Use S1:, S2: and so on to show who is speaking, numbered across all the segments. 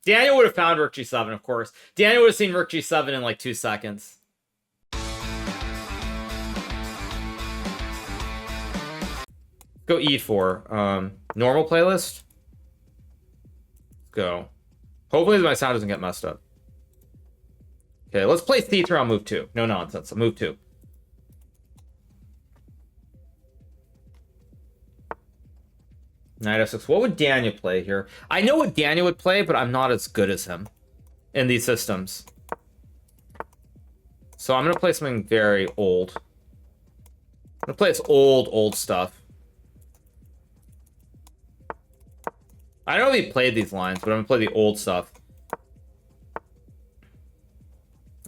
S1: Daniel would have found rook g7, of course. Daniel would have seen rook g7 in like 2 seconds. Go e4. Normal playlist. Go. Hopefully my sound doesn't get messed up. Okay, let's play c3 on move 2. No nonsense. Move 2. Knight f6. What would Daniel play here? I know what Daniel would play, but I'm not as good as him in these systems. So I'm going to play something very old. I'm going to play this old stuff. I don't know if he played these lines, but I'm going to play the old stuff.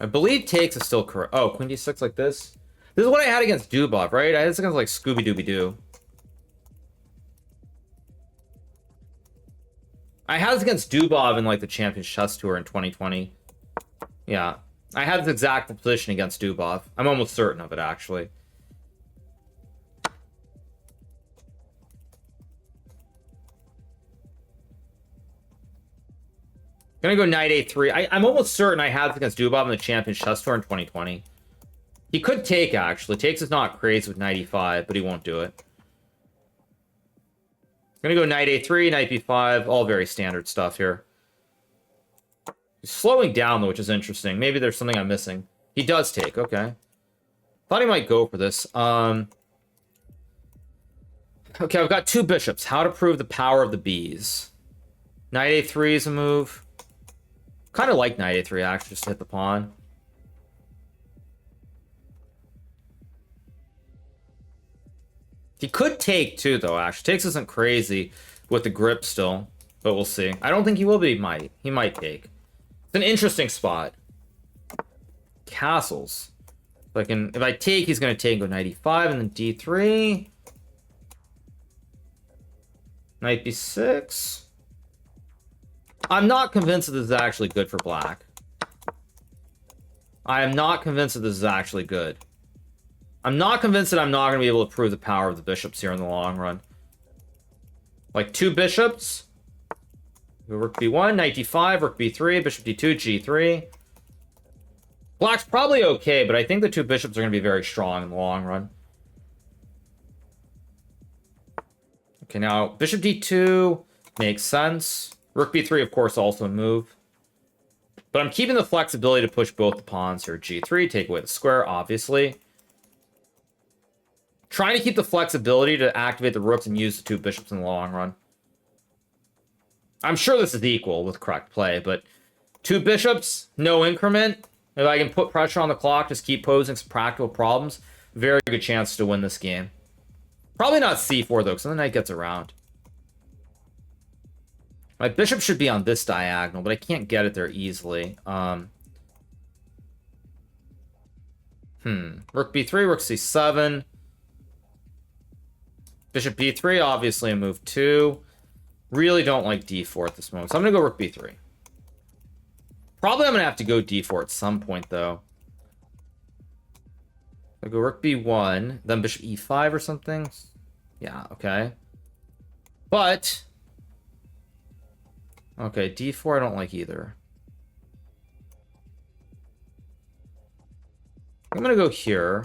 S1: I believe takes is still correct. Oh, queen d6 like this? This is what I had against Dubov, right? I had this against like Scooby-Dooby-Doo. I had this against Dubov in like the Champions Chess Tour in 2020. Yeah. I had this exact position against Dubov. I'm almost certain of it, actually. Gonna go knight a3. I'm almost certain I had this against Dubov in the Champions Chess Tour in 2020. He could take, actually. Takes is not crazy with knight e5, but he won't do it. Gonna go knight a3, knight b5, all very standard stuff here. He's slowing down, though, which is interesting. Maybe there's something I'm missing. He does take, okay. Thought he might go for this. Okay, I've got 2 bishops. How to prove the power of the bees. Knight a3 is a move. Kind of like knight a3, actually, just to hit the pawn. He could take, too, though, actually. Takes isn't crazy with the grip still, but we'll see. I don't think he will, but he might. He might take. It's an interesting spot. Castles. If I take, he's going to take and go knight e5, and then d3. Knight b6. I'm not convinced that this is actually good for black. I am not convinced that this is actually good. I'm not convinced that I'm not going to be able to prove the power of the bishops here in the long run. Like 2 bishops. Rook b1, knight d5, rook b3, bishop d2, g3. Black's probably okay, but I think the 2 bishops are going to be very strong in the long run. Okay, now bishop d2 makes sense. Rook b3, of course, also a move. But I'm keeping the flexibility to push both the pawns here. g3, take away the square, obviously. Trying to keep the flexibility to activate the rooks and use the 2 bishops in the long run. I'm sure this is equal with correct play, but 2 bishops, no increment. If I can put pressure on the clock, just keep posing some practical problems, very good chance to win this game. Probably not c4, though, because then the knight gets around. My bishop should be on this diagonal, but I can't get it there easily. Rook b3, rook c7. Bishop b3, obviously a move 2. Really don't like d4 at this moment, so I'm going to go rook b3. Probably I'm going to have to go d4 at some point, though. I'll go rook b1, then bishop e5 or something. Yeah, okay. But... okay, d4 I don't like either. I'm going to go here.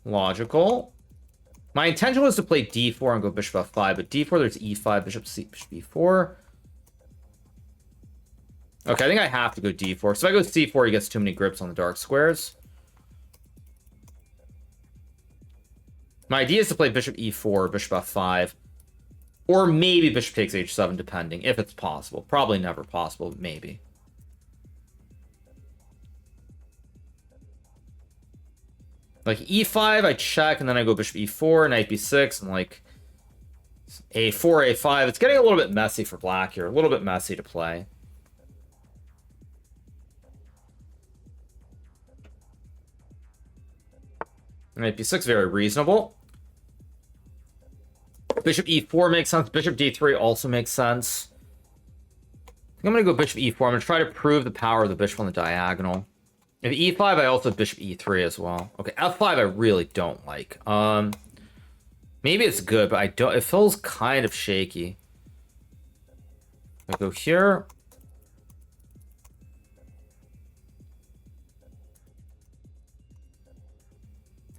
S1: Logical. My intention was to play d4 and go bishop f5, but d4 there's e5, bishop c, bishop b4. Okay, I think I have to go d4. So if I go c4, he gets too many grips on the dark squares. My idea is to play bishop e4, bishop f5, or maybe bishop takes h7, depending, if it's possible. Probably never possible, but maybe. Like e5, I check, and then I go bishop e4, knight b6, and like a4, a5. It's getting a little bit messy for black here. A little bit messy to play. Knight b6, very reasonable. Bishop e4 makes sense. Bishop d3 also makes sense. I think I'm going to go bishop e4. I'm going to try to prove the power of the bishop on the diagonal. If e5, I also have bishop e3 as well. Okay, f5 I really don't like. Maybe it's good, but I don't. It feels kind of shaky. I go here.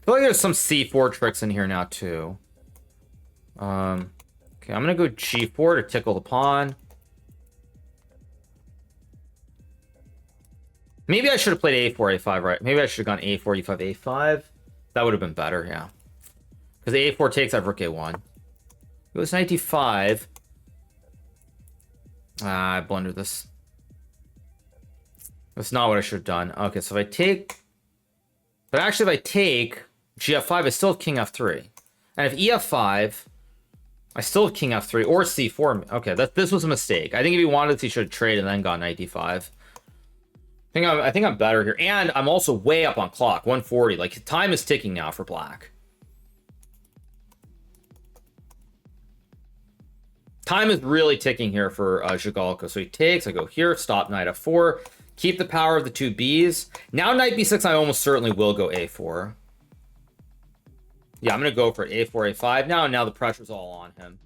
S1: I feel like there's some C4 tricks in here now, too. Okay, I'm gonna go G4 to tickle the pawn. Maybe I should have played A4, A5, right? Maybe I should have gone A4, E5, A5. That would have been better, yeah. Because the A4 takes, I have Rook A1. It goes Knight D5. I blundered this. That's not what I should have done. Okay, so if I take... But actually, if I take GF5, I still have King F3. And if EF5, I still have King F3 or C4. Okay, this was a mistake. I think if he wanted to, he should have traded and then gone Knight D5. I think I'm better here. And I'm also way up on clock, 140. Like, time is ticking now for black. Time is really ticking here for Zhigalko. So he takes, I go here, stop Knight F4, keep the power of the two Bs. Now Knight B6, I almost certainly will go A4. Yeah, I'm going to go for A4, A5 now the pressure's all on him.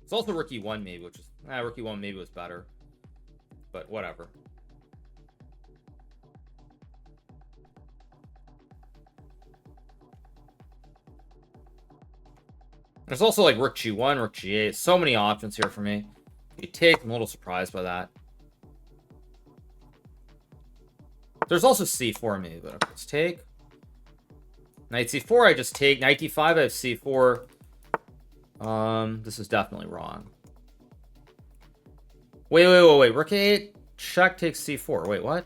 S1: It's also Rook E1 maybe, which is... Rook E1 maybe was better. But whatever. There's also like Rook G1, Rook G8. So many options here for me. You take, I'm a little surprised by that. There's also C4 maybe, but okay, let's take. Knight C4, I just take. Knight D5, I have C4. This is definitely wrong. Wait. Rook A8, check takes C4. Wait, what?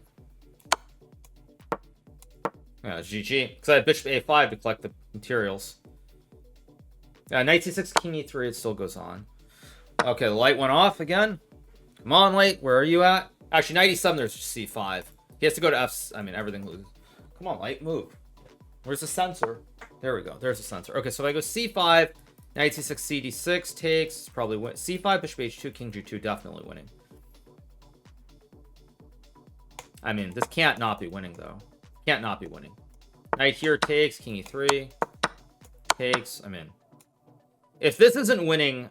S1: Yeah, GG. Because I have Bishop A5 to collect the materials. Knight C6, King E3, it still goes on. Okay, the light went off again. Come on, light, where are you at? Actually, Knight E7, there's C5. He has to go to F... I mean, everything loses. Come on, light, move. Where's the sensor? There we go, there's the sensor. Okay, so if I go C5, Knight C6, CD6 takes, probably win. C5, Bishop H2, King G2, definitely winning. I mean, this can't not be winning, though. Can't not be winning. Knight here takes, King E3 takes. I mean, if this isn't winning,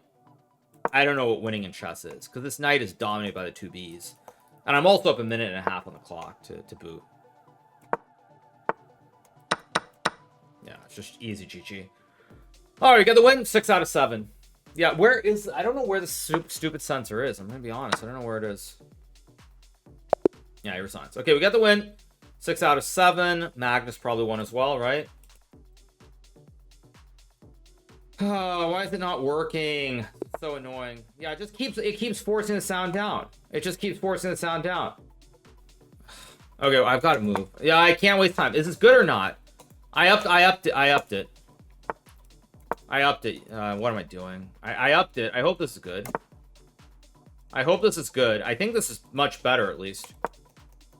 S1: I don't know what winning in chess is, because this knight is dominated by the two Bs. And I'm also up a minute and a half on the clock to boot. Yeah, it's just easy GG. All right, we got the win, 6 out of 7. Yeah, where is... I don't know where the stupid sensor is. I'm going to be honest. I don't know where it is. Yeah, your signs. Okay, we got the win. 6 out of 7. Magnus probably won as well, right? Oh, why is it not working? So annoying. Yeah, it keeps forcing the sound down. It just keeps forcing the sound down. Okay, I've got to move. Yeah, I can't waste time. Is this good or not? I upped it. What am I doing? I upped it. I hope this is good. I hope this is good. I think this is much better, at least.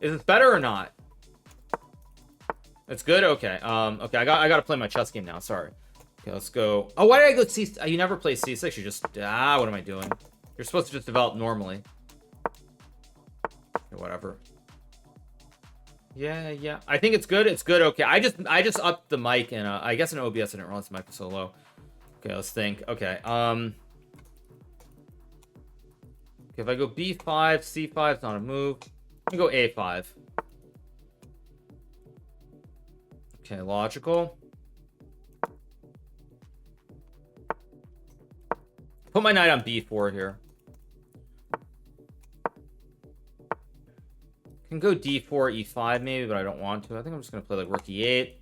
S1: Is this better or not? It's good? Okay. Okay, I got to play my chess game now. Sorry. Okay, let's go. Oh, why did I go C? You never play C6. You just... what am I doing? You're supposed to just develop normally. Okay, whatever. Yeah. I think it's good. It's good. Okay, I just upped the mic, and I guess in OBS I didn't realize the mic was so low. Okay, let's think. Okay, okay, if I go B5, C5 is not a move. I'm gonna go A5. Okay, logical. Put my knight on B4 here. Can go D4, E5 maybe, but I don't want to. I think I'm just gonna play like Rook E8.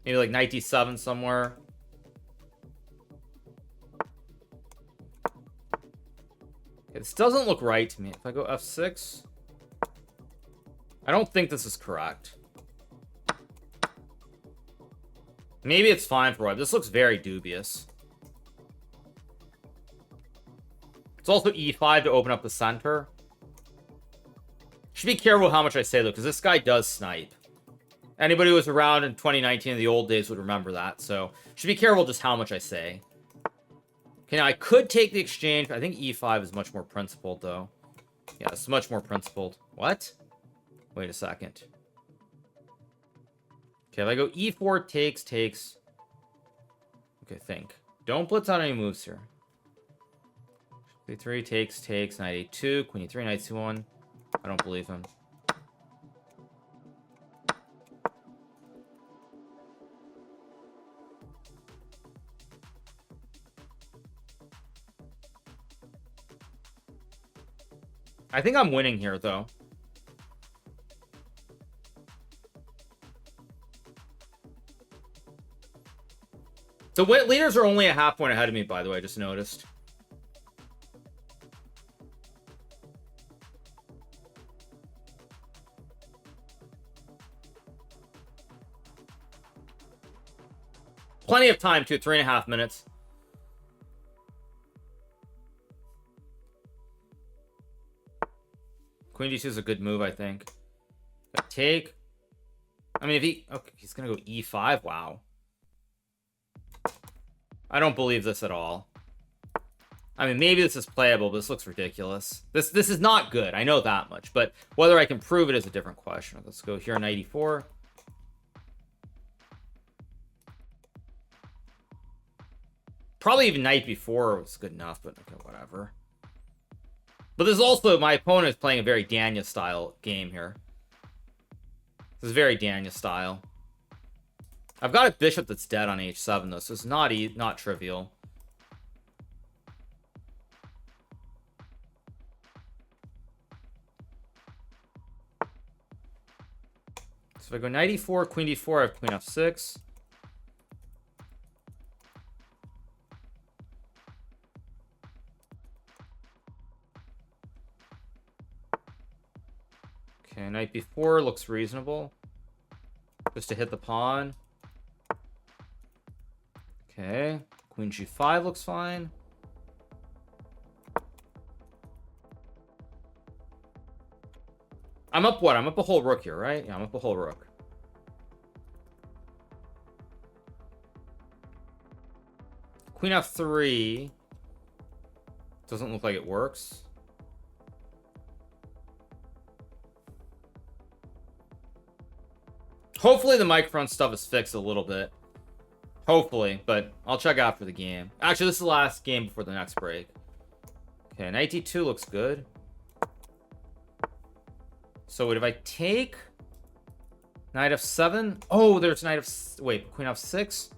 S1: Maybe like Knight D7 somewhere. Okay, this doesn't look right to me. If I go F6, I don't think this is correct. Maybe it's fine for Web. This looks very dubious. It's also E5 to open up the center. Should be careful how much I say, though, because this guy does snipe. Anybody who was around in 2019 in the old days would remember that. So, should be careful just how much I say. Okay, now I could take the exchange. I think E5 is much more principled, though. Yeah, it's much more principled. What? Wait a second. Okay, if I go E4, takes. Okay, think. Don't blitz out any moves here. C3 takes, knight a2, queen e3, knight c1. I don't believe him. I think I'm winning here, though. The leaders are only a half point ahead of me, by the way, I just noticed. Plenty of time, too. 3.5 minutes. Queen d2 is a good move, I think. Take. I mean, if he... Okay, he's going to go e5. Wow. I don't believe this at all. I mean, maybe this is playable, but this looks ridiculous. This is not good. I know that much. But whether I can prove it is a different question. Let's go here, knight e4. Probably even knight b4 was good enough, but okay, whatever. But this is also, my opponent is playing a very Danya style game here. This is very Danya style. I've got a bishop that's dead on h7 though, so it's not trivial. So if I go knight e4, queen d4, I have queen f6. Okay, knight b4 looks reasonable. Just to hit the pawn. Okay, queen g5 looks fine. I'm up what? I'm up a whole rook here, right? Yeah, I'm up a whole rook. Queen f3 doesn't look like it works. Hopefully the microphone stuff is fixed a little bit. Hopefully, but I'll check after the game. Actually, this is the last game before the next break. Okay, knight d2 looks good. So what if I take knight f7? Oh, there's knight of... Wait, queen f6?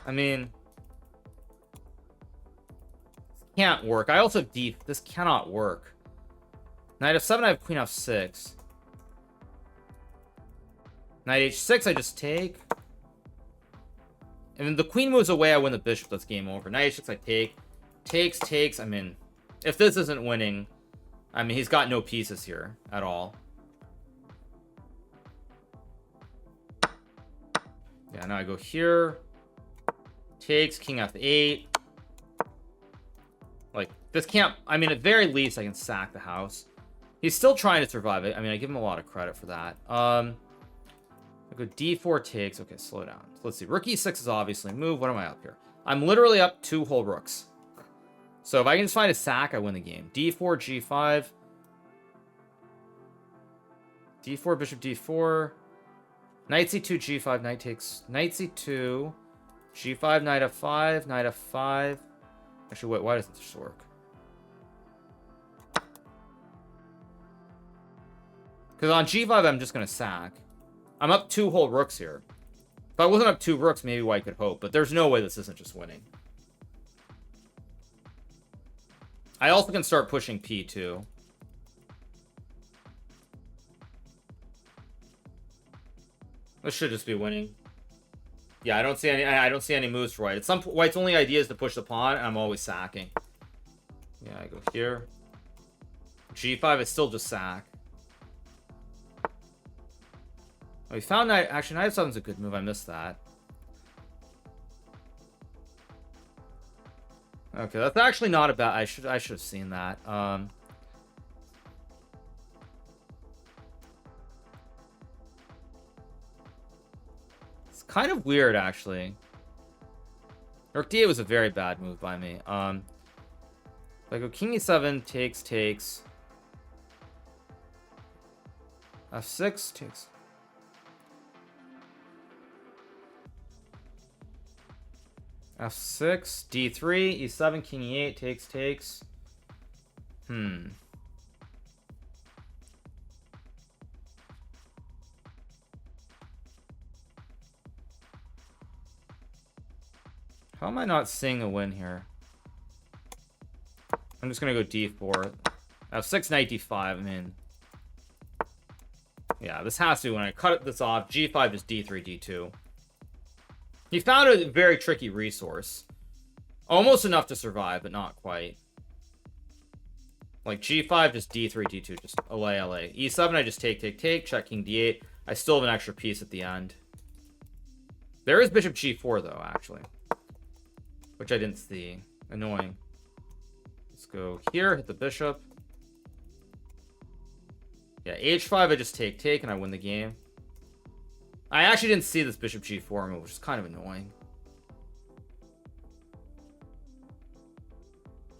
S1: I mean... Can't work. I also have d... This cannot work. Knight f7, I have queen f6. Knight h6, I just take. And then the queen moves away, I win the bishop, that's game over. Knight h6, I take. Takes. I mean, if this isn't winning, I mean, he's got no pieces here at all. Yeah, now I go here. Takes, king f8. Like, this can't... I mean, at very least, I can sack the house. He's still trying to survive it. I mean, I give him a lot of credit for that. I go d4 takes. Okay, slow down. Let's see. Rook e6 is obviously a move. What am I up here? I'm literally up 2 whole rooks. So if I can just find a sack, I win the game. d4, g5. d4, bishop d4. Knight c2, g5, knight takes. Knight c2. g5, knight f5, knight f5. Actually, wait, why doesn't this work? Because on g5, I'm just going to sack. I'm up 2 whole rooks here. If I wasn't up 2 rooks, maybe I could hope. But there's no way this isn't just winning. I also can start pushing p2. This should just be winning. Yeah, I don't see any moves for white. At some point, white's only idea is to push the pawn, and I'm always sacking. Yeah, I go here. g5 is still just sack. Oh, we found knight. Actually, knight f7 is a good move. I missed that. Okay, that's actually not a bad. I should have seen that. It's kind of weird, actually. Rook d8 was a very bad move by me. If I go king e7, takes. F6 takes. F6, D3, E7, King E8, takes. How am I not seeing a win here? I'm just gonna go D4. F6, Knight D5, I mean. Yeah, this has to be when I cut this off. G5 is D3, D2. He found a very tricky resource. Almost enough to survive, but not quite. Like G5, just D3, D2, just LA. E7, I just take, check King D8. I still have an extra piece at the end. There is Bishop G4, though, actually. Which I didn't see. Annoying. Let's go here, hit the bishop. Yeah, H5, I just take, and I win the game. I actually didn't see this Bishop G4 move, which is kind of annoying.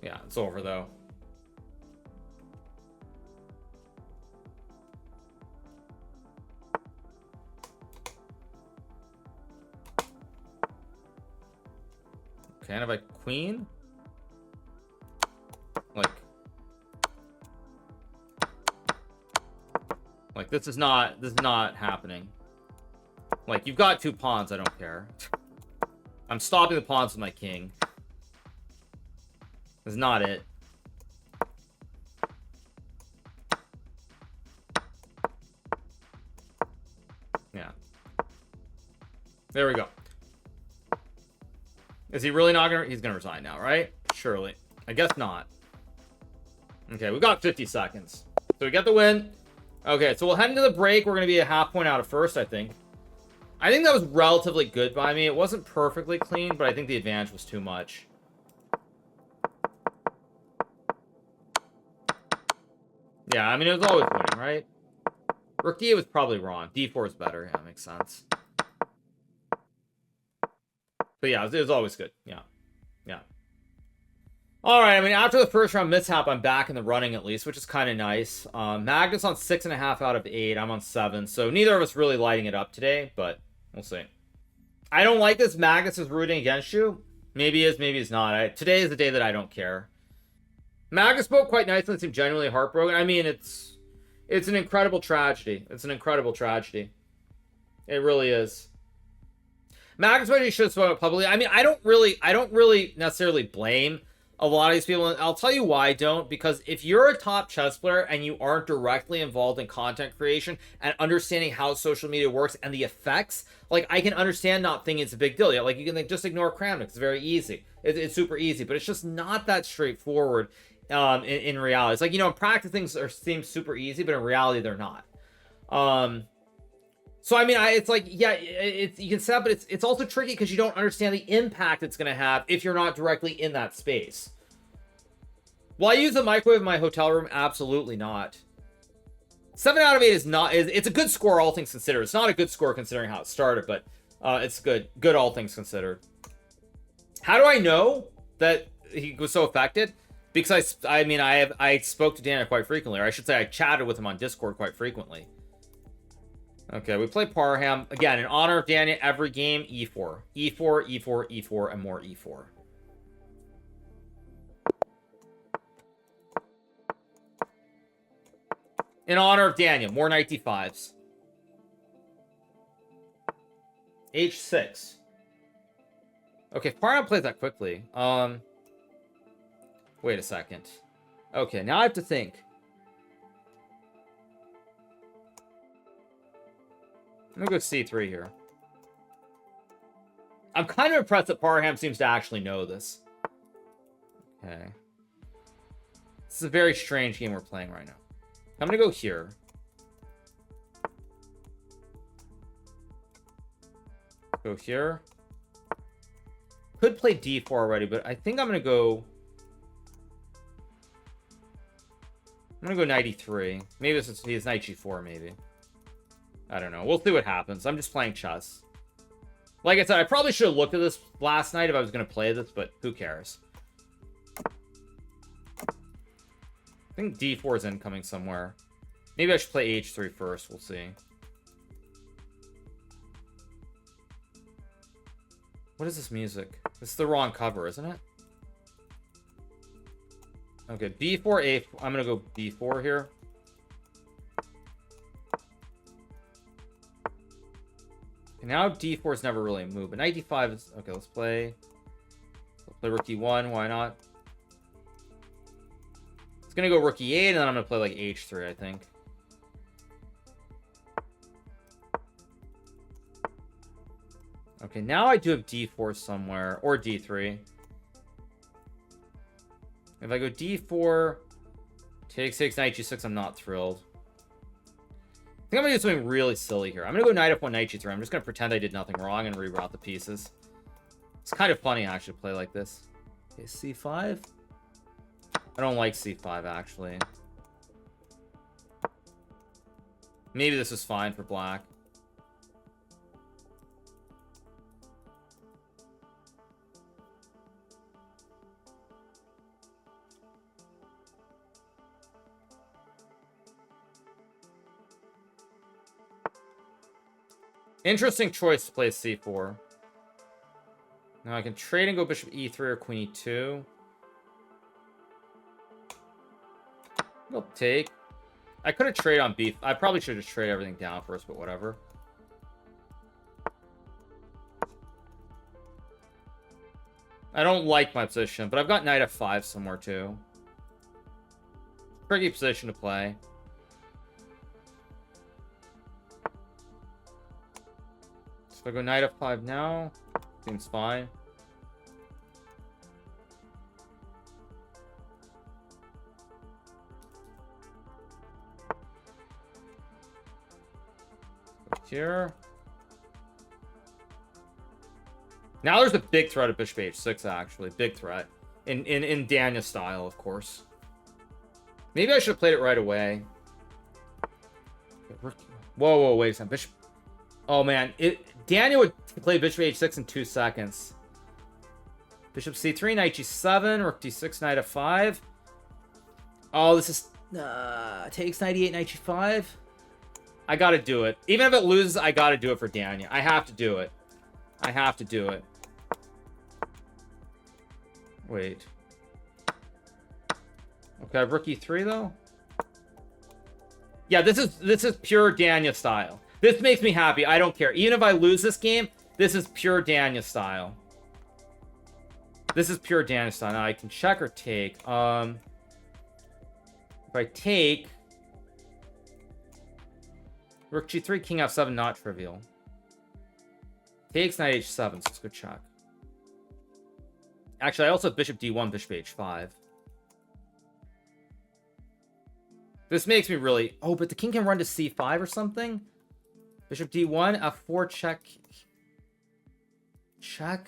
S1: Yeah, it's over, though. Okay, and if I queen? Like this is not happening. Like, you've got 2 pawns, I don't care. I'm stopping the pawns with my king. That's not it. Yeah. There we go. Is he really not gonna... He's gonna resign now, right? Surely. I guess not. Okay, we've got 50 seconds. So we get the win. Okay, so we'll head into the break. We're gonna be a half point out of first, I think. I think that was relatively good by me. It wasn't perfectly clean, but I think the advantage was too much. Yeah, I mean, it was always winning, right? Rook D8 was probably wrong. D4 is better. Yeah, makes sense. But yeah, it was always good. Yeah. Yeah. All right, I mean, after the first round mishap, I'm back in the running at least, which is kind of nice. Magnus on 6.5 out of 8. I'm on 7. So neither of us really lighting it up today, but we'll see. I don't like this. Magnus is rooting against you. Maybe he is, maybe he's not. Today is the day that I don't care. Magnus spoke quite nicely and seemed genuinely heartbroken. I mean, it's an incredible tragedy. It's an incredible tragedy. It really is. Magnus maybe should have spoken publicly. I mean, I don't really necessarily blame a lot of these people. And I'll tell you why I don't. Because if you're a top chess player and you aren't directly involved in content creation and understanding how social media works and the effects, like, I can understand not thinking it's a big deal. Yeah, like, you can just ignore Kramnik. It's very easy. It's super easy. But it's just not that straightforward in reality. It's like, you know, in practice things seem super easy, but in reality they're not. So, I mean, it's like, yeah, you can set up, but it's also tricky because you don't understand the impact it's going to have if you're not directly in that space. Will I use the microwave in my hotel room? Absolutely not. 7 out of 8 is not... It's a good score, all things considered. It's not a good score considering how it started, but it's good. Good, all things considered. How do I know that he was so affected? Because I spoke to Daniel quite frequently, or I should say I chatted with him on Discord quite frequently. Okay, we play Parham. Again, in honor of Daniel, every game, E4. E4, E4, E4, and more E4. In honor of Daniel, more knight D5s. H6. Okay, if Parham plays that quickly. Wait a second. Okay, now I have to think. I'm gonna go C3 here. I'm kind of impressed that Parham seems to actually know this. Okay. This is a very strange game we're playing right now. I'm gonna go here. Go here. Could play D4 already, but I think I'm gonna go... I'm gonna go knight E3. Maybe this is knight G4, maybe. I don't know. We'll see what happens. I'm just playing chess. Like I said, I probably should have looked at this last night if I was going to play this, but who cares? I think D4 is incoming somewhere. Maybe I should play h3 first. We'll see. What is this music? This is the wrong cover, isn't it? Okay, b4, a. I'm gonna go b4 here. Okay, now d4 is never really a move, but knight d5 is okay. Let's play rook d1. Why not? It's gonna go rook e8, and then I'm gonna play like h3. I think. Okay, now I do have d4 somewhere, or d3. If I go d4, takes knight g6, I'm not thrilled. I think I'm gonna do something really silly here. I'm gonna go knight f1, knight g3. I'm just gonna pretend I did nothing wrong and reroute the pieces. It's kind of funny actually to play like this. Okay, c5. I don't like c5 actually. Maybe this is fine for black. Interesting choice to play c4. Now I can trade and go bishop e3 or queen e2. I'll take. I could have traded on b. I probably should have just traded everything down first, but whatever. I don't like my position, but I've got knight f5 somewhere too. Tricky position to play. So I go knight f5 now. Seems fine. Here. Now there's a big threat of bishop h6, actually. Big threat. In Daniel's style, of course. Maybe I should have played it right away. Whoa, wait a second. Bishop. Oh, man. Daniel would play bishop h6 in 2 seconds. Bishop c3, knight g7, rook d6, knight f5. Oh, this is... takes knight e8, knight g5. I gotta do it. Even if it loses, I gotta do it for Daniel. I have to do it. I have to do it. Wait. Okay, rook e3 though. Yeah, this is pure Daniel style. This makes me happy. I don't care. Even if I lose this game, this is pure Daniel style. This is pure Daniel style. Now I can check or take. If I take rook g3, king f7, not trivial. Takes knight h7, so let's go check. Actually, I also have bishop d1, bishop h5. This makes me really... Oh, but the king can run to c5 or something? Bishop d1, f4, check. Check.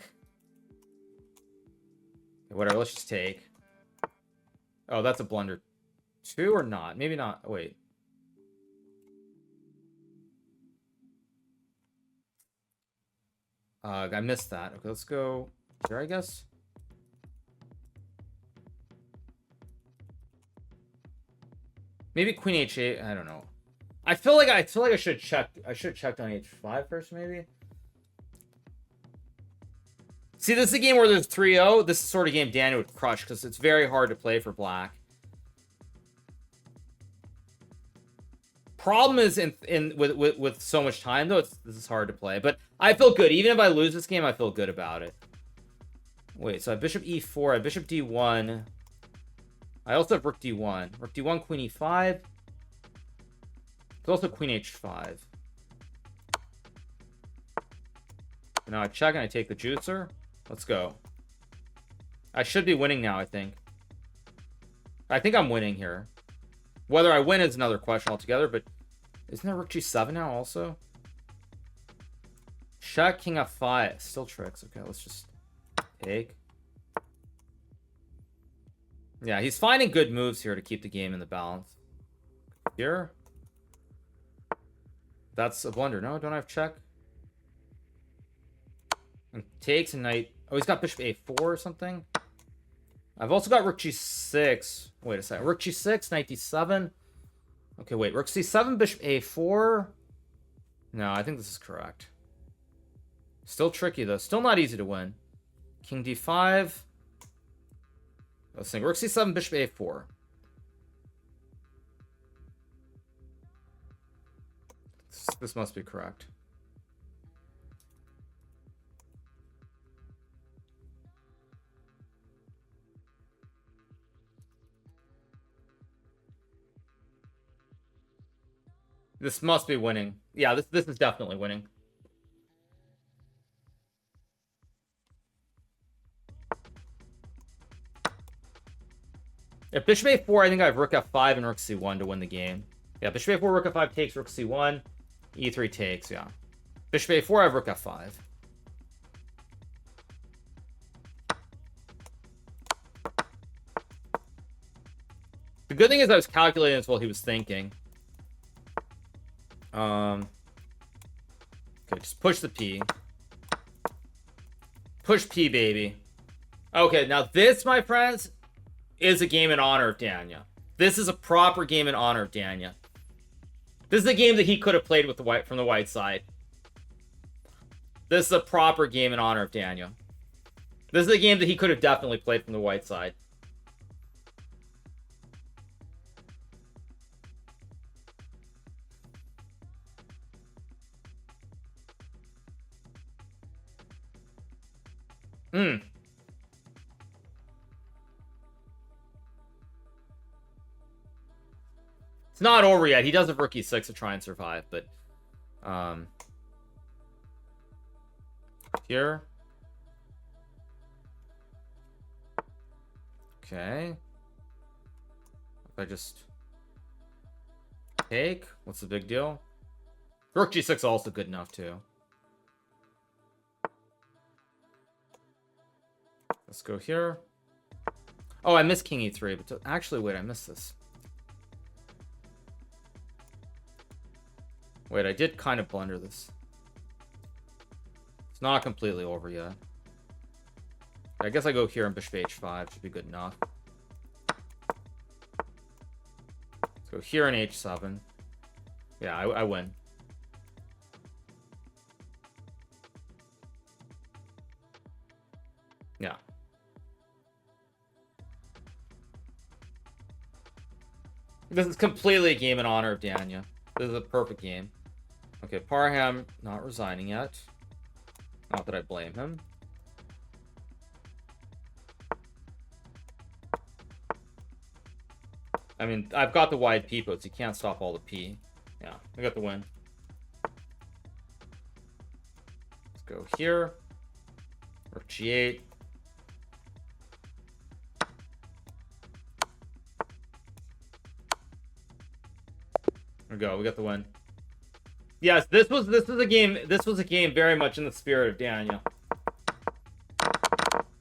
S1: Okay, whatever, let's just take. Oh, that's a blunder. 2 or not? Maybe not. Wait. I missed that. Okay, let's go here, I guess. Maybe queen h8. I don't know. I feel like I should have checked. I should have checked on h5 first, maybe. See, this is a game where there's 3-0. This is the sort of game Daniel would crush because it's very hard to play for black. Problem is with so much time though, this is hard to play. But I feel good. Even if I lose this game, I feel good about it. Wait, so I have bishop e4, I have bishop d1. I also have rook d1. Rook d1, queen e5. There's also queen h5. Now I check and I take the juicer. Let's go. I should be winning now, I think. I think I'm winning here. Whether I win is another question altogether, but isn't there rook g7 now also? Check, king f5. Still tricks. Okay, let's just take. Yeah, he's finding good moves here to keep the game in the balance. Here. That's a blunder. No, don't I have check? And takes a knight. Oh, he's got bishop a4 or something. I've also got rook g6. Wait a second. Rook g6, knight d7. Okay, wait. Rook c7, bishop a4. No, I think this is correct. Still tricky, though. Still not easy to win. King d5. Let's think. Rook c7, bishop a4. This must be correct. This must be winning. Yeah, this is definitely winning. If bishop a4, I think I have rook f5 and rook c1 to win the game. Yeah, bishop a4, rook f5 takes, rook c1, e3 takes, yeah. Bishop a4, I have rook f5. The good thing is I was calculating this while he was thinking. Okay, just push the P. Push P, baby. Okay, now this, my friends, is a game in honor of Daniel. This is a proper game in honor of Daniel. This is a game that he could have played with the white from the white side. This is a proper game in honor of Daniel. This is a game that he could have definitely played from the white side. It's not over yet. He does have rook e6 to try and survive, but here. Okay. If I just take, what's the big deal? Rook g6 also good enough too. Let's go here. Oh, I missed king e3, but actually, wait, I missed this. Wait, I did kind of blunder this. It's not completely over yet. I guess I go here and bishop h5 should be good enough. Let's go here and h7. Yeah, I win. Yeah. This is completely a game in honor of Daniel. This is a perfect game. Okay, Parham not resigning yet. Not that I blame him. I mean, I've got the wide P posts. You can't stop all the P. Yeah, I got the win. Let's go here. Rook g8. There we go. We got the win. Yes, this was a game. This was a game very much in the spirit of Daniel.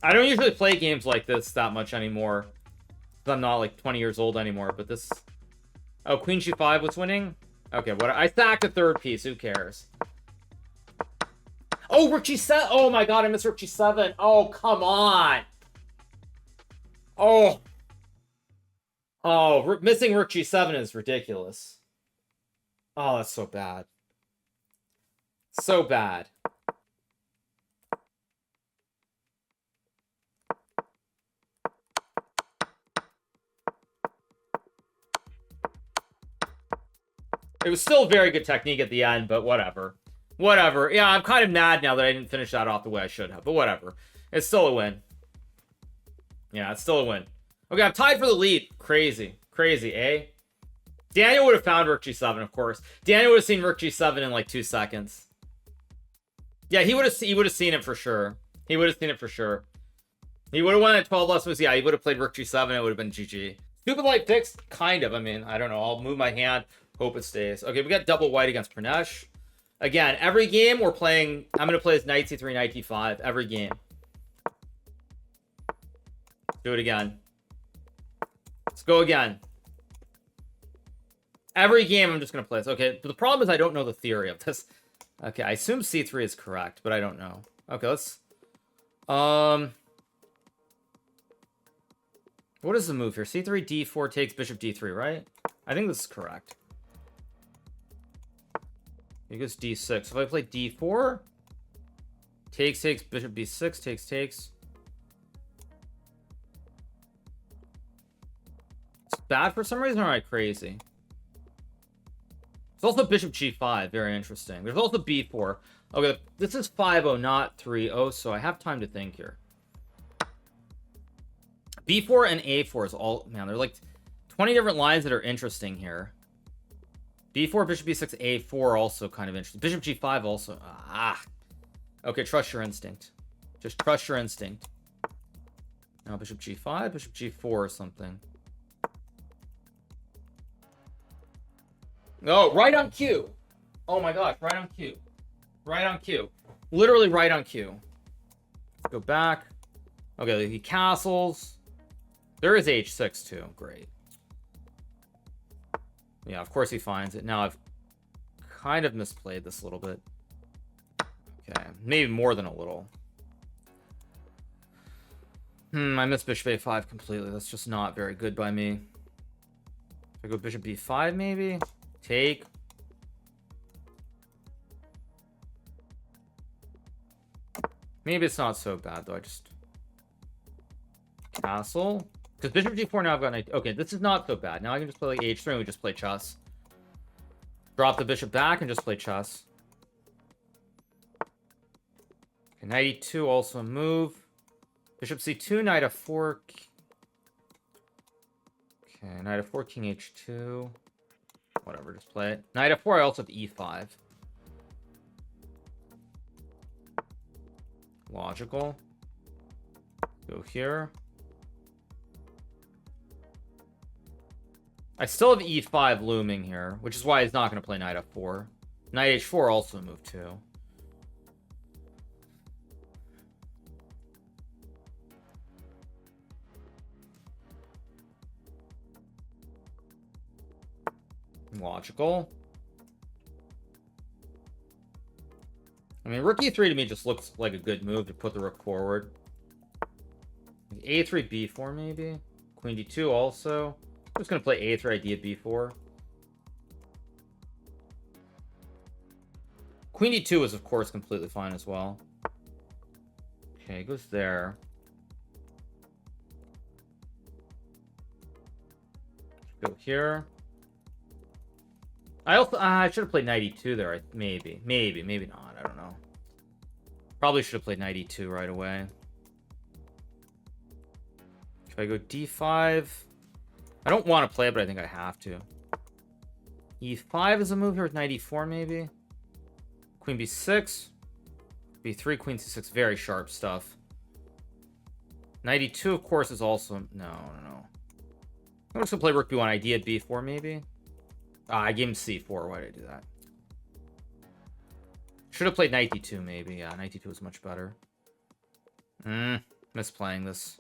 S1: I don't usually play games like this that much anymore. I'm not like 20 years old anymore. But this. Oh, Queen g5 was winning. Okay, what? I sacked a third piece. Who cares? Oh, Rook g7. Oh my God, I missed Rook g7. Oh, come on. Oh. Oh, missing Rook g7 is ridiculous. Oh, that's so bad. So bad. It was still very good technique at the end, but whatever. Whatever. Yeah, I'm kind of mad now that I didn't finish that off the way I should have, but whatever. It's still a win. Yeah, it's still a win. Okay, I'm tied for the lead. Crazy. Crazy, eh? Daniel would have found Rook g7, of course. Daniel would have seen Rook g7 in like 2 seconds. Yeah, he would have seen it for sure. He would have seen it for sure. He would have won at 12 less moves. Yeah, he would have played Rook g7. It would have been GG. Stupid light picks? Kind of. I mean, I don't know. I'll move my hand. Hope it stays. Okay, we got double white against Pranesh. Again, every game we're playing... I'm going to play as knight c3, knight d5. Every game. Do it again. Let's go again. Every game I'm just going to play this. Okay, but the problem is I don't know the theory of this. Okay, I assume c3 is correct, but I don't know. Okay, let's... What is the move here? c3, d4 takes bishop d3, right? I think this is correct. He goes d6. If I play d4, takes, bishop b6, takes. It's bad for some reason, or am I crazy? There's also bishop g5, very interesting. There's also b4. Okay, this is 5-0, not 3-0, so I have time to think here. b4 and a4 is all... Man, there are like 20 different lines that are interesting here. b4, bishop b6, a4 also kind of interesting. Bishop g5 also... Okay, trust your instinct. Just trust your instinct. Now bishop g5, bishop g4 or something. Oh, right on cue. Oh my gosh, right on cue. Right on cue. Literally right on cue. Let's go back. Okay, he castles. There is h6 too. Great. Yeah, of course he finds it. Now I've kind of misplayed this a little bit. Okay, maybe more than a little. I missed bishop a5 completely. That's just not very good by me. I go bishop b5 maybe? Take. Maybe it's not so bad though. I just castle. Because bishop g4 now I've got an... Okay, this is not so bad. Now I can just play like h3 and we just play chess. Drop the bishop back and just play chess. Okay, knight e2 also move. Bishop c2, knight f4. Okay, knight f4, king h2. Whatever, just play it. Knight f4, I also have e5. Logical. Go here. I still have e5 looming here, which is why he's not going to play knight f4. Knight h4 also move too. Logical. I mean, rook e3 to me just looks like a good move to put the rook forward. a3, b4 maybe. Queen d2 also. I'm just going to play a3, idea b4. Queen d2 is, of course, completely fine as well. Okay, goes there. Go here. I should have played knight e2 there. Maybe not. I don't know. Probably should have played knight e2 right away. If I go d5, I don't want to play it, but I think I have to. e5 is a move here with knight e4 maybe. Queen b6, b3, queen c6, very sharp stuff. Knight e2, of course, is also no. I'm just gonna play rook b1, idea b4 maybe. I gave him c4. Why did I do that? Should have played knight d2 maybe. Yeah, knight d2 was much better. Misplaying this.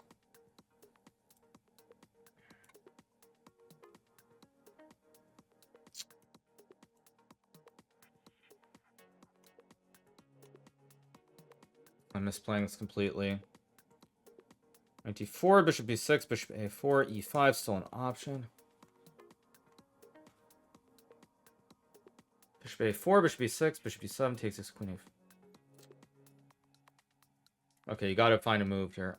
S1: I'm misplaying this completely. Knight d4, bishop b6, bishop a4, e5 still an option. Bishop a4, bishop b6, bishop b7 takes this queen a... Okay, you gotta find a move here.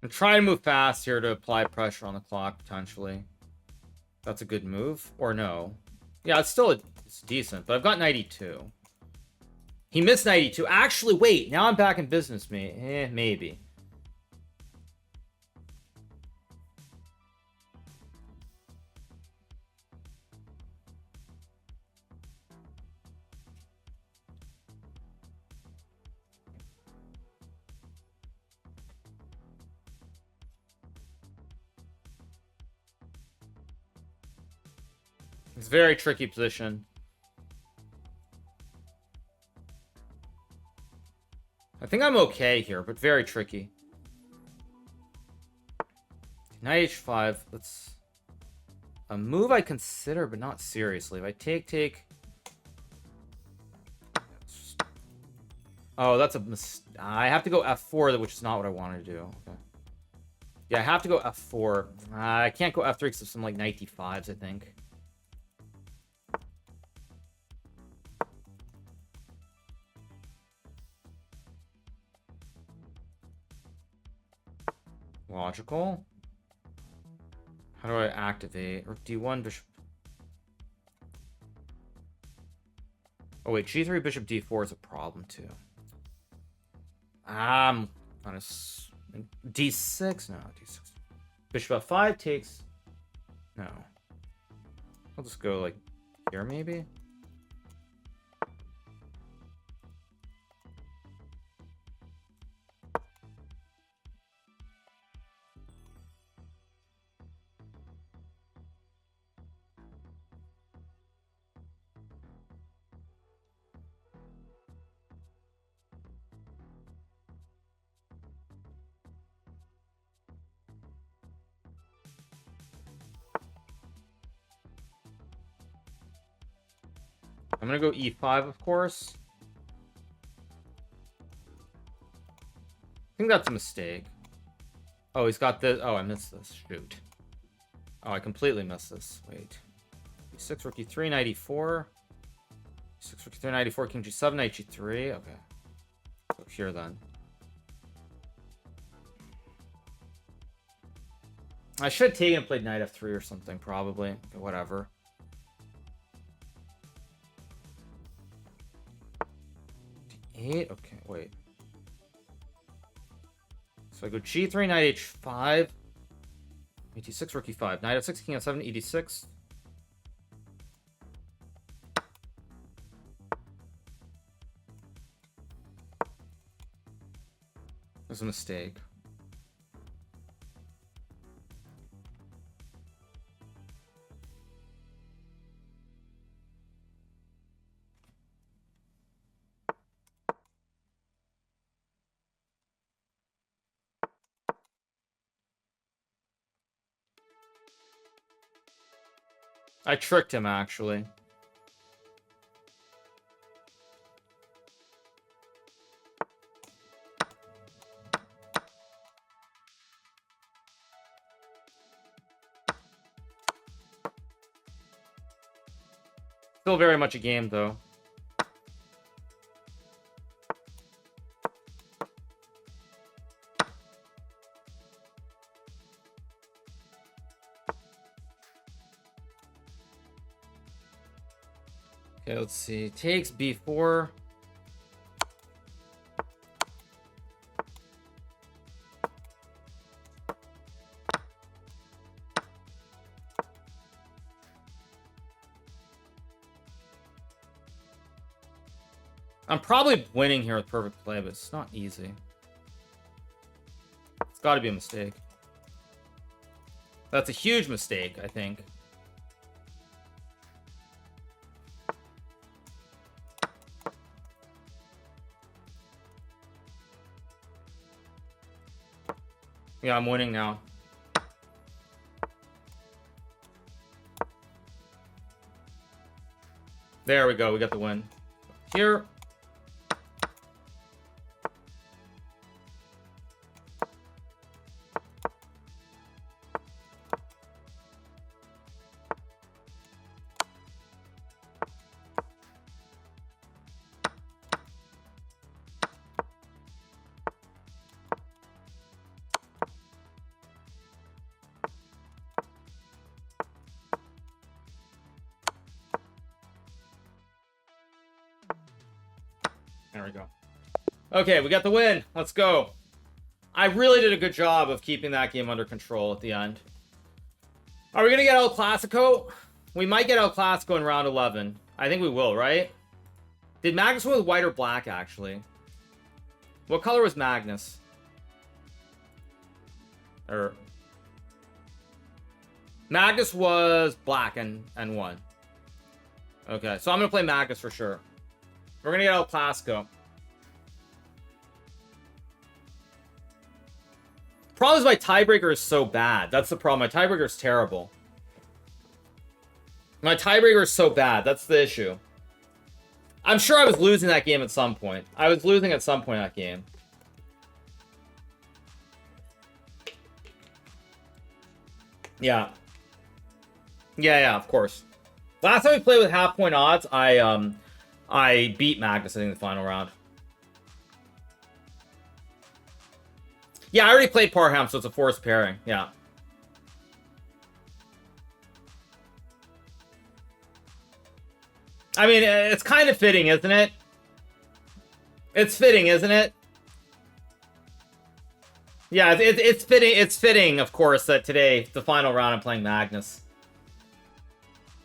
S1: I'm trying to move fast here to apply pressure on the clock, potentially. That's a good move. Or no. Yeah, it's decent, but I've got knight e2. He missed knight e2. Actually, wait. Now I'm back in business, maybe. It's a very tricky position. I think I'm okay here, but very tricky. Knight h5. Let's... A move I consider, but not seriously. If I take... Oh, that's a mistake. I have to go f4, which is not what I wanted to do. Okay. Yeah, I have to go f4. I can't go f3 because of some, like, knight d5s, I think. Logical. How do I activate? Rook d1, bishop... Oh, wait, g3, bishop d4 is a problem, too. On a... d6? No, d6. Bishop f5 takes... No. I'll just go, like, here, maybe? I'm gonna go e5, of course. I think that's a mistake. Oh, he's got this. Oh, I missed this. Shoot. Oh, I completely missed this. Wait. e6, rook e3, knight e4. e6, rook e3, knight e4, king g7, knight g3. Okay. So here then. I should have taken and played knight f3 or something, probably. Okay, whatever. d8? Okay, wait. So I go g3, knight h5. Knight d6, rook e5. Knight f6, king f7, ed6. There's a mistake. I tricked him, actually. Still very much a game, though. Okay, let's see. Takes b4. I'm probably winning here with perfect play, but it's not easy. It's got to be a mistake. That's a huge mistake, I think. Yeah, I'm winning now. There we go. We got the win. Here. There we go. Okay, we got the win. Let's go. I really did a good job of keeping that game under control at the end. Are we going to get El Clasico? We might get El Clasico in round 11. I think we will, right? Did Magnus win with white or black, actually? What color was Magnus? Magnus was black and won. Okay, so I'm gonna play Magnus for sure. We're gonna get El Clasico. Problem is my tiebreaker is so bad. That's the problem. My tiebreaker is terrible. My tiebreaker is so bad. That's the issue. I'm sure I was losing that game at some point. I was losing at some point in that game. Yeah. Yeah, of course. Last time we played with half-point odds, I beat Magnus, I think, in the final round. Yeah, I already played Parham, so it's a forced pairing. Yeah. I mean, it's kind of fitting, isn't it? It's fitting, isn't it? Yeah, it's fitting. It's fitting, of course, that today, the final round, I'm playing Magnus.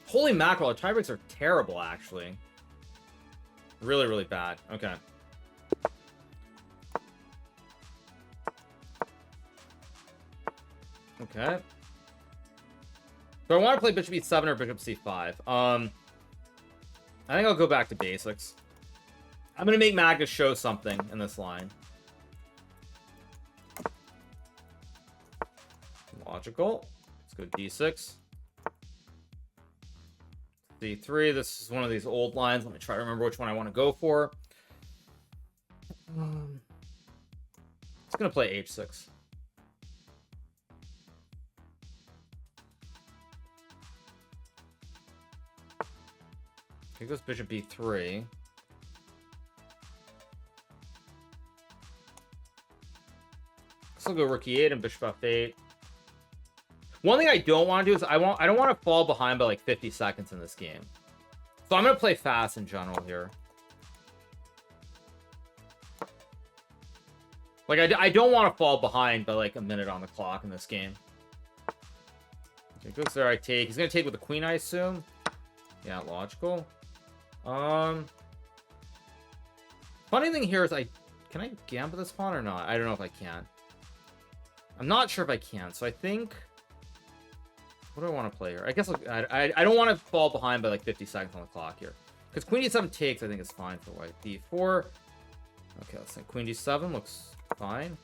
S1: Holy mackerel, our tiebreaks are terrible, actually. Really, really bad. Okay. Okay. Do I want to play Bishop E7 or Bishop C5? I think I'll go back to basics. I'm going to make Magnus show something in this line. Logical. Let's go D6. D3. This is one of these old lines. Let me try to remember which one I want to go for. It's going to play H6. Here goes Bishop B3. So I'll go Rook E8 and Bishop F8. One thing I don't want to do is I don't want to fall behind by like 50 seconds in this game. So I'm going to play fast in general here. Like I don't want to fall behind by like a minute on the clock in this game. Okay, goes there, I take. He's going to take with the queen, I assume. Yeah, logical. Funny thing here is can I gambit this pawn or not? I don't know if I can. I'm not sure if I can, so I think... What do I want to play here? I guess I don't want to fall behind by like 50 seconds on the clock here. Because Queen D7 takes, I think, is fine for white. D4. Okay, let's think. Queen D7 looks fine.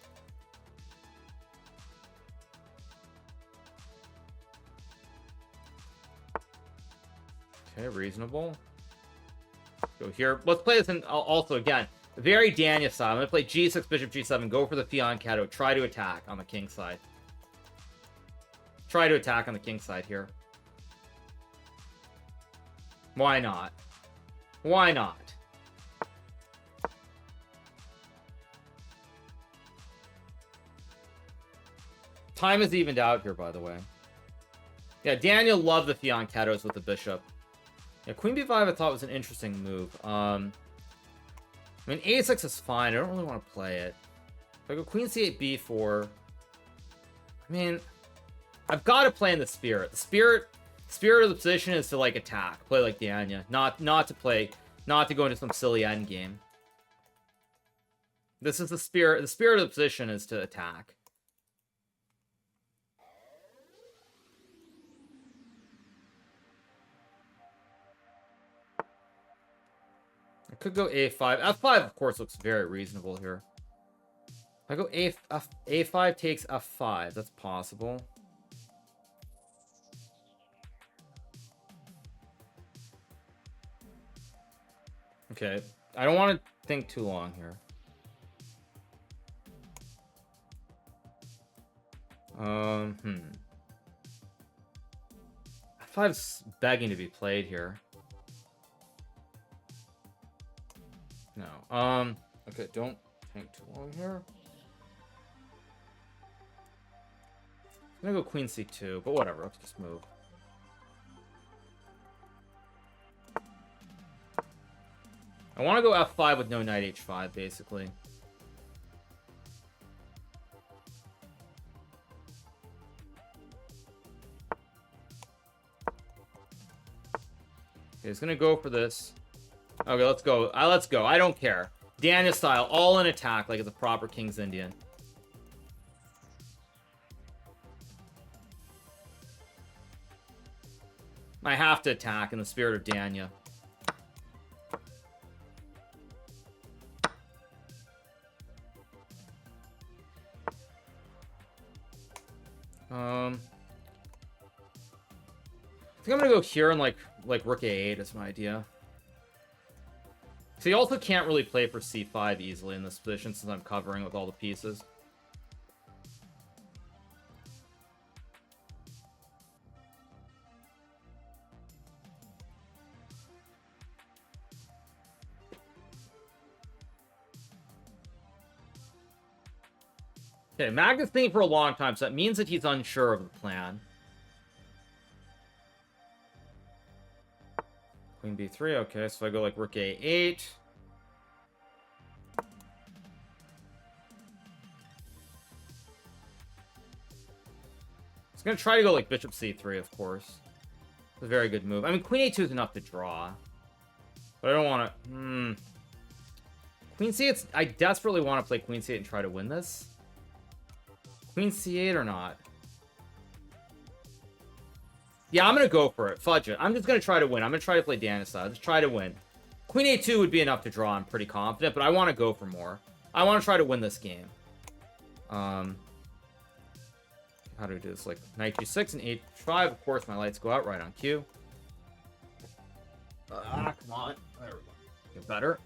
S1: Okay, reasonable. Go here. Let's play this in also again. Very Daniel style. I'm going to play G6, Bishop G7, go for the fianchetto, try to attack on the king side. Try to attack on the king side here. Why not? Why not? Time is evened out here, by the way. Yeah, Daniel loved the fianchettos with the bishop. Yeah, Queen B5 I thought was an interesting move. I mean, A6 is fine. I don't really want to play it. If I go Queen C8, B4... I mean... I've got to play in the spirit. The spirit of the position is to like attack, play like Dania, not to go into some silly end game. This is the spirit. The spirit of the position is to attack. I could go A5. F5, of course, looks very reasonable here. If I go A5 takes F5. That's possible. Okay, I don't want to think too long here. F5's begging to be played here. No. Okay, don't think too long here. I'm gonna go Queen C2, but whatever, let's just move. I want to go F5 with no knight H5, basically. Okay, he's gonna go for this. Okay, let's go. Let's go. I don't care. Daniel style, all in attack like it's a proper King's Indian. I have to attack in the spirit of Dania. I think I'm gonna go here and like rook a8 is my idea. So you also can't really play for c5 easily in this position since I'm covering with all the pieces. Okay, Magnus thinking for a long time, so that means that he's unsure of the plan. Queen b3, okay, so I go like rook a8. It's gonna try to go like bishop c3, of course. It's a very good move. I mean, queen a2 is enough to draw. But I don't want to... Queen c8, I desperately want to play queen c8 and try to win this. Queen c8 or not? Yeah, I'm going to go for it. Fudge it. I'm just going to try to win. I'm going to try to play Dana style. Just try to win. Queen a2 would be enough to draw. I'm pretty confident, but I want to go for more. I want to try to win this game. How do we do this? Like knight g6 and h5. Of course, my lights go out right on cue. Come on. There we go. Get better.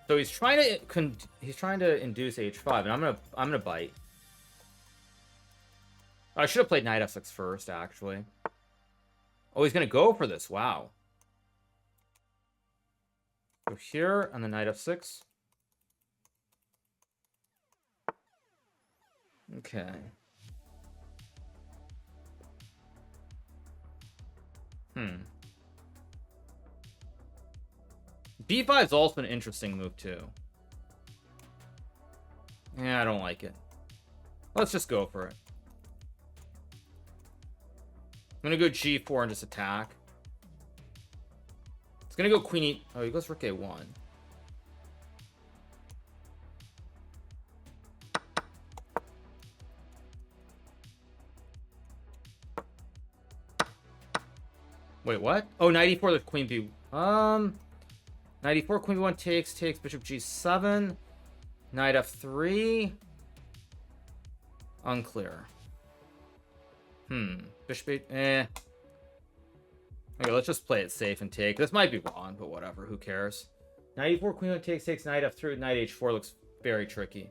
S1: So he's trying to induce h5, and I'm gonna bite. I should have played knight f6 first, actually. Oh, he's gonna go for this. Wow. Go here and then knight f6. Okay. b5 is also an interesting move, too. Yeah, I don't like it. Let's just go for it. I'm gonna go g4 and just attack. It's gonna go queen e... Oh, he goes rook a1. Wait, what? Oh, knight e4, the queen b... Knight e4, queen b1 takes, bishop g7. Knight f3. Unclear. Bishop 8, Okay, let's just play it safe and take. This might be wrong, but whatever, who cares? Knight e4, queen 1 takes, knight f3, knight h4 looks very tricky.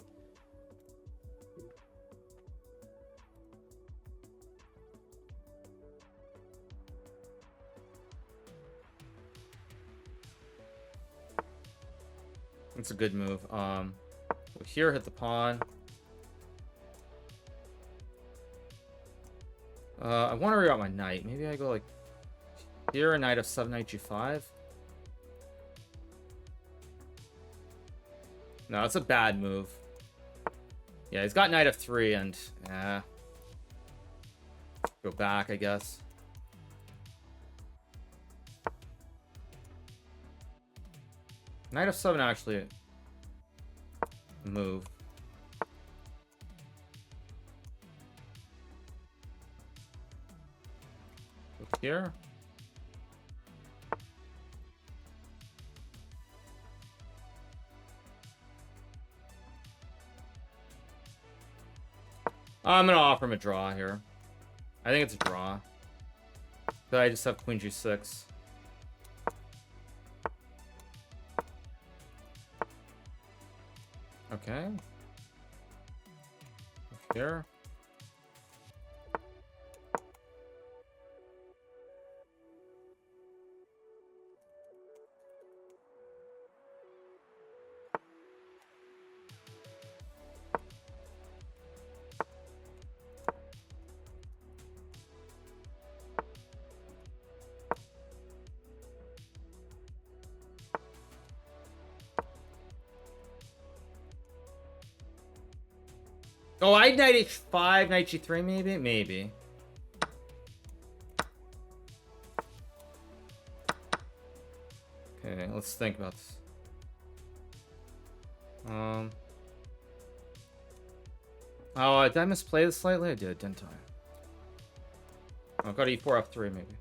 S1: It's a good move. Here, hit the pawn. I want to reroute my knight. Maybe I go like here, knight f7, knight g5. No, that's a bad move. Yeah, he's got knight f3 and go back, I guess. Knight f7 actually move. Here. I'm gonna offer him a draw here. I think it's a draw. But I just have queen g6. Okay. Here. Oh, I knight h5, knight g3, maybe? Maybe. Okay, let's think about this. Oh, did I misplay this slightly? I did, didn't I? Oh, I've got e4, f3, maybe.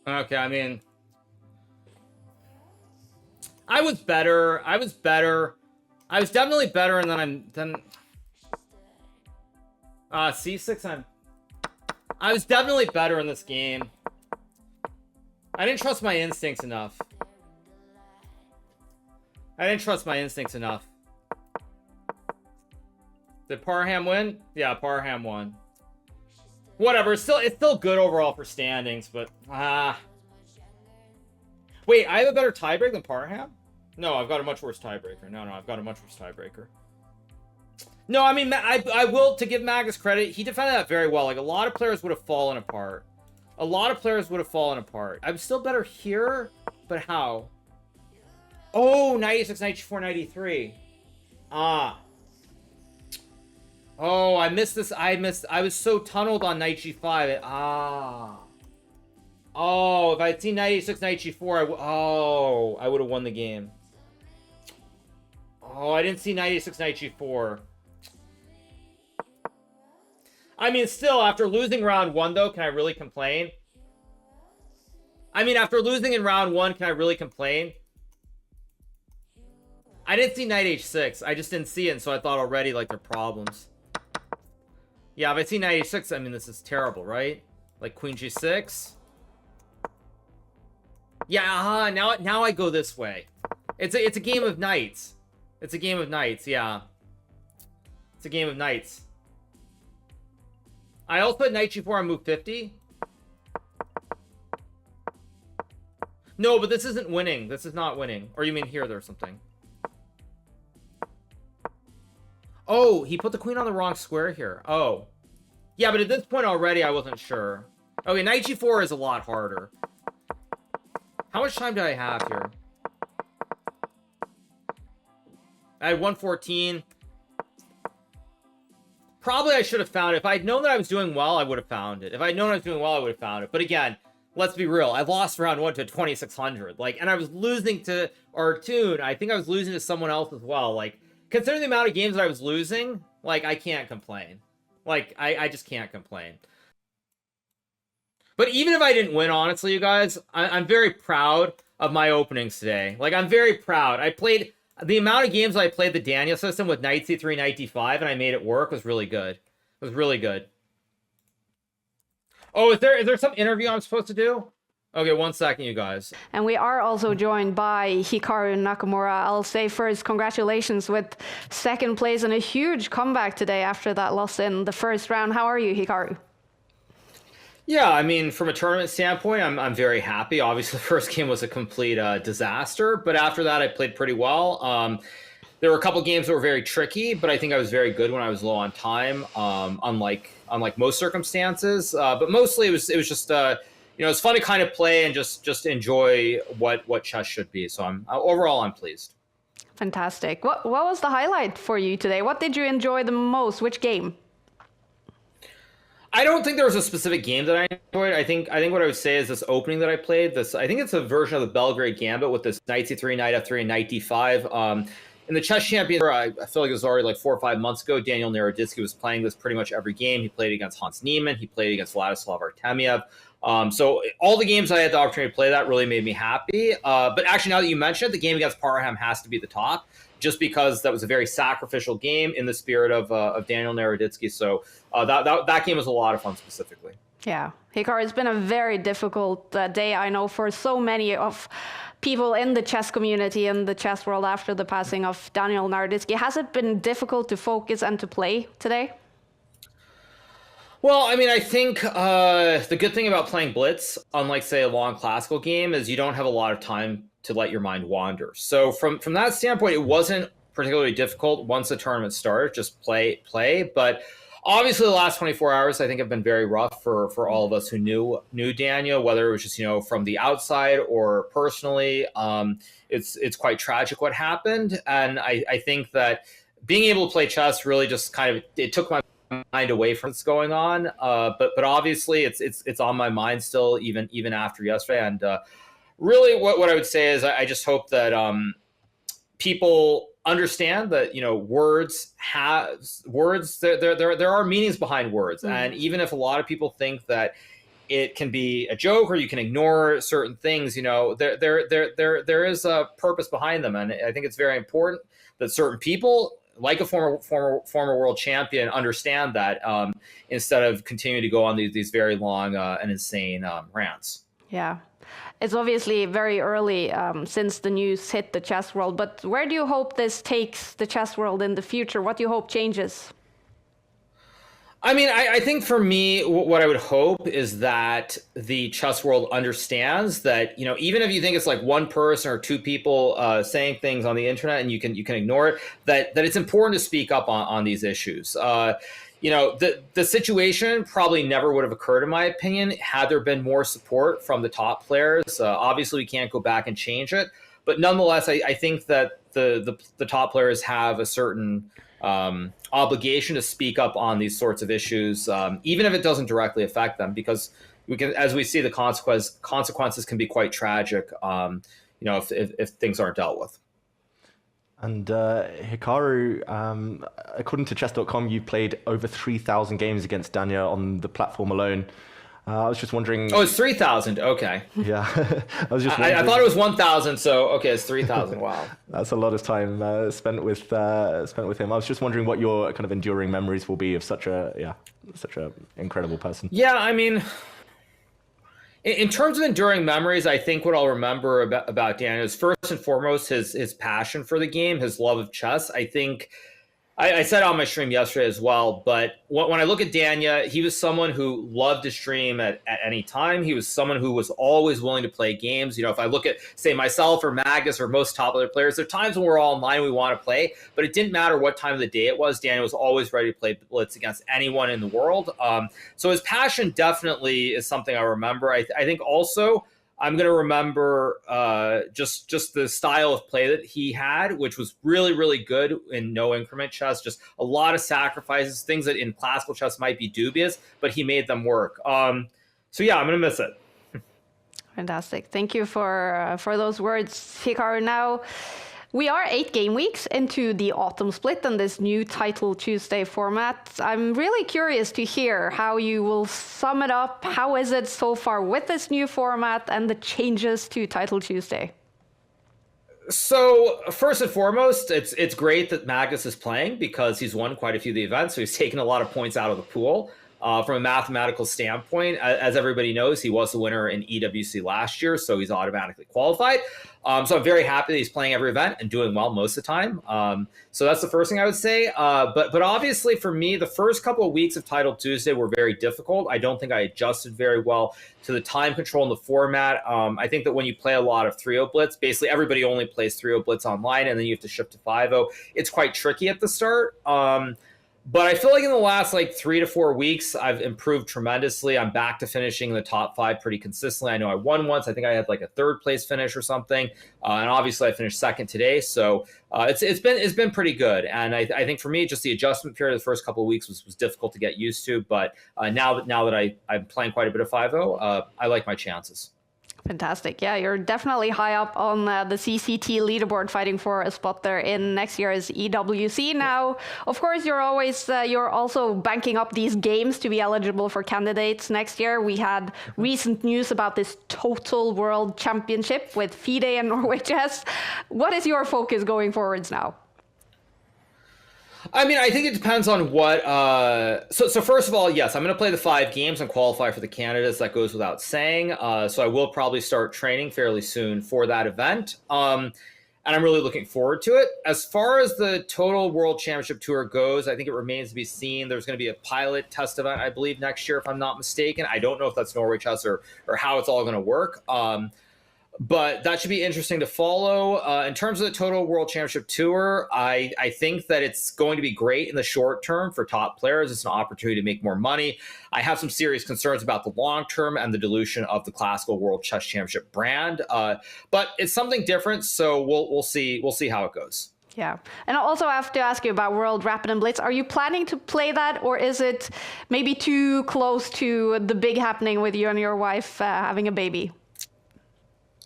S1: Okay, I mean, I was better. I was definitely better, and then C6. I was definitely better in this game. I didn't trust my instincts enough. Did Parham win? Yeah, Parham won. Whatever. It's still good overall for standings, but wait, I have a better tiebreak than Parham? No, I've got a much worse tiebreaker. No, I've got a much worse tiebreaker. No, I mean, I will, to give Magnus credit, he defended that very well. Like, a lot of players would have fallen apart. I'm still better here, but how? Oh, 96, 94, 93. Oh, I missed this. I was so tunneled on knight g5. Oh, if I had seen knight a6, knight g4, I would have won the game. Oh, I didn't see knight a6, knight g4. I mean, still, after losing round 1, though, can I really complain? After losing in round 1, can I really complain? I didn't see knight h6. I just didn't see it, and so I thought already, like, there are problems. Yeah, if I see knight h6, this is terrible, right? Like, queen g6. Yeah, now I go this way. It's a game of knights. Yeah. It's a game of knights. I also put knight g4 on move 50. No, but this isn't winning. This is not winning. Or you mean here there's something. Oh, he put the queen on the wrong square here. Oh. Yeah, but at this point already I wasn't sure. Okay, knight g4 is a lot harder. How much time do I have here? I had 114. Probably I should have found it. If I'd known that I was doing well, I would have found it. But again, let's be real. I lost round 1 to 2600. Like, and I was losing to Artoon. I think I was losing to someone else as well. Like, considering the amount of games that I was losing, like, I can't complain. Like, I just can't complain. But even if I didn't win, honestly, you guys, I'm very proud of my openings today. Like, I'm very proud. I played... The amount of games I played the Daniel system with knight c3, knight d5, and I made it work was really good. It was really good. Oh, is there some interview I'm supposed to do? Okay, 1 second, you guys.
S2: And we are also joined by Hikaru Nakamura. I'll say first, congratulations with second place and a huge comeback today after that loss in the first round. How are you, Hikaru?
S1: Yeah, from a tournament standpoint, I'm very happy. Obviously, the first game was a complete disaster, but after that, I played pretty well. There were a couple games that were very tricky, but I think I was very good when I was low on time, unlike most circumstances. But mostly, it was just it's fun to kind of play and just enjoy what chess should be. So overall, I'm pleased.
S2: Fantastic. What was the highlight for you today? What did you enjoy the most? Which game?
S1: I don't think there was a specific game that I enjoyed. I think what I would say is this opening that I played. I think it's a version of the Belgrade Gambit with this knight c3, knight f3, and knight d5. In the chess champions, I feel like it was already like 4 or 5 months ago. Daniel Naroditsky was playing this pretty much every game. He played against Hans Niemann. He played against Vladislav Artemiev. So all the games I had the opportunity to play that really made me happy. But actually, now that you mentioned it, the game against Parham has to be the top, just because that was a very sacrificial game in the spirit of Daniel Naroditsky. So that game was a lot of fun specifically.
S2: Yeah, Hikaru, it's been a very difficult day, I know, for so many of people in the chess community and the chess world after the passing of Daniel Naroditsky. Has it been difficult to focus and to play today?
S1: Well, I think the good thing about playing Blitz, unlike, say, a long classical game, is you don't have a lot of time to let your mind wander. So from that standpoint, it wasn't particularly difficult once the tournament started, just play. But obviously the last 24 hours, I think, have been very rough for all of us who knew Daniel, whether it was just, from the outside or personally. It's quite tragic what happened. And I think that being able to play chess really just it took my mind away from what's going on. But obviously it's on my mind still, even after yesterday. And really what I would say is I just hope that people understand that words there are meanings behind words. And even if a lot of people think that it can be a joke or you can ignore certain things. There is a purpose behind them, and I think it's very important that certain people, like a former world champion, understand that instead of continuing to go on these very long and insane rants.
S2: Yeah. It's obviously very early since the news hit the chess world, but where do you hope this takes the chess world in the future? What do you hope changes?
S1: I mean, I think for me, what I would hope is that the chess world understands that, even if you think it's like one person or two people saying things on the internet and you can ignore it, that it's important to speak up on these issues. The situation probably never would have occurred, in my opinion, had there been more support from the top players. Obviously, we can't go back and change it, but nonetheless, I think that the top players have a certain obligation to speak up on these sorts of issues, even if it doesn't directly affect them, because as we see, the consequences can be quite tragic, if things aren't dealt with.
S3: And Hikaru, according to chess.com, you played over 3,000 games against Danya on the platform alone. I was just wondering.
S1: Oh, it's 3,000. Okay.
S3: Yeah, I was just.
S1: I thought it was 1,000. So okay, it's 3,000. Wow.
S3: That's a lot of time spent with him. I was just wondering what your kind of enduring memories will be of such a incredible person.
S1: Yeah, I mean, in terms of enduring memories, I think what I'll remember about Daniel is first and foremost his passion for the game, his love of chess. I think I said on my stream yesterday as well, but when I look at Danya, he was someone who loved to stream at any time. He was someone who was always willing to play games. If I look at, say, myself or Magnus or most top other players, there are times when we're all online, we want to play, but it didn't matter what time of the day it was. Danya was always ready to play Blitz against anyone in the world. So his passion definitely is something I remember. I think also I'm going to remember just the style of play that he had, which was really, really good in no increment chess. Just a lot of sacrifices, things that in classical chess might be dubious, but he made them work. So yeah, I'm going to miss it.
S2: Fantastic. Thank you for those words, Hikaru. Now, we are 8 game weeks into the autumn split and this new Title Tuesday format. I'm really curious to hear how you will sum it up. How is it so far with this new format and the changes to Title Tuesday?
S1: So first and foremost, it's great that Magnus is playing because he's won quite a few of the events. So he's taken a lot of points out of the pool. From a mathematical standpoint, as everybody knows, he was the winner in EWC last year, so he's automatically qualified. So I'm very happy that he's playing every event and doing well most of the time. So that's the first thing I would say. But obviously for me, the first couple of weeks of Title Tuesday were very difficult. I don't think I adjusted very well to the time control in the format. I think that when you play a lot of 3-0 Blitz, basically everybody only plays 3-0 Blitz online, and then you have to shift to 5-0. It's quite tricky at the start. But I feel like in the last 3 to 4 weeks, I've improved tremendously. I'm back to finishing in the top 5 pretty consistently. I know I won once. I think I had a 3rd place finish or something. And obviously I finished 2nd today. So it's been pretty good. And I think for me, just the adjustment period of the first couple of weeks was difficult to get used to. But now that I'm playing quite a bit of 5-0, I like my chances.
S2: Fantastic. Yeah, you're definitely high up on the CCT leaderboard, fighting for a spot there in next year's EWC. Now, of course, you're also banking up these games to be eligible for candidates next year. We had recent news about this Total World Championship with FIDE and Norway Chess. What is your focus going forwards now?
S1: I mean, I think it depends on what. So first of all, yes, I'm going to play the 5 games and qualify for the candidates. That goes without saying. So I will probably start training fairly soon for that event. And I'm really looking forward to it. As far as the Total World Championship Tour goes, I think it remains to be seen. There's going to be a pilot test event, I believe, next year, if I'm not mistaken. I don't know if that's Norway Chess or how it's all going to work. But that should be interesting to follow. In terms of the Total World Championship Tour, I think that it's going to be great in the short term for top players. It's an opportunity to make more money. I have some serious concerns about the long term and the dilution of the Classical World Chess Championship brand. But it's something different, so we'll see how it goes.
S2: Yeah. And I also have to ask you about World Rapid and Blitz. Are you planning to play that, or is it maybe too close to the big happening with you and your wife having a baby?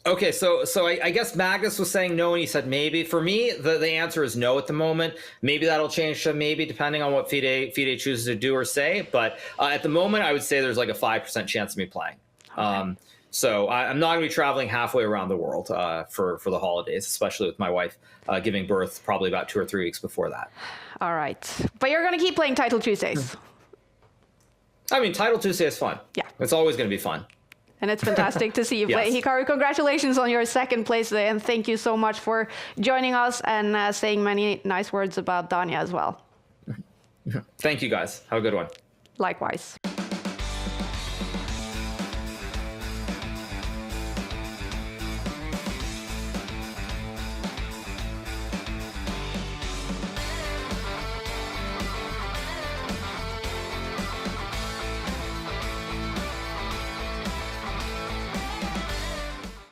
S1: Okay, so I guess Magnus was saying no, and he said maybe. For me, the answer is no at the moment. Maybe that'll change to maybe, depending on what FIDE chooses to do or say. But at the moment, I would say there's like a 5% chance of me playing. So I'm not going to be traveling halfway around the world for the holidays, especially with my wife giving birth probably about 2 or 3 weeks before that.
S2: All right. But you're going to keep playing Title Tuesdays.
S1: I mean, Title Tuesday is fun.
S2: Yeah.
S1: It's always going to be fun.
S2: And it's fantastic to see you play.
S1: Yes.
S2: Hikaru, congratulations on your second place today. And thank you so much for joining us and saying many nice words about Danya as well.
S1: Thank you, guys. Have a good one.
S2: Likewise.